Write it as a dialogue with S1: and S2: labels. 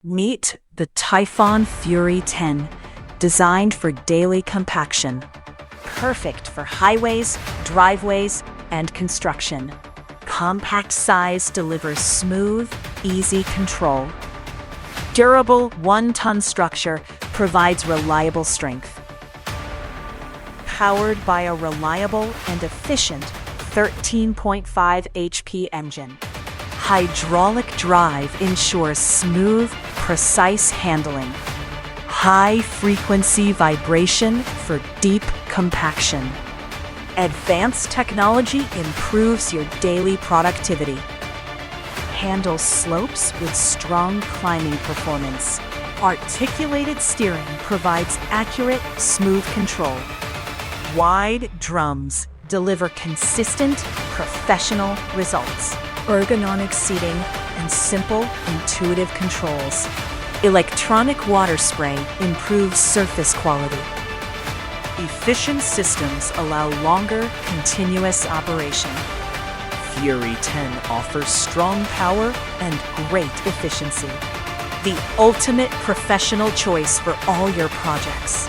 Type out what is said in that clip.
S1: Meet the TYPHON Fury 10, designed for daily compaction. Perfect for highways, driveways, and construction. Compact size delivers smooth, easy control. Durable 1-ton structure provides reliable strength. Powered by a reliable and efficient 13.5 HP engine. Hydraulic drive ensures smooth, precise handling. High-frequency vibration for deep compaction. Advanced technology improves your daily productivity. Handles slopes with strong climbing performance. Articulated steering provides accurate, smooth control. Wide drums deliver consistent, professional results. Ergonomic seating and simple, intuitive controls. Electronic water spray improves surface quality. Efficient systems allow longer, continuous operation. Fury 10 offers strong power and great efficiency. The ultimate professional choice for all your projects.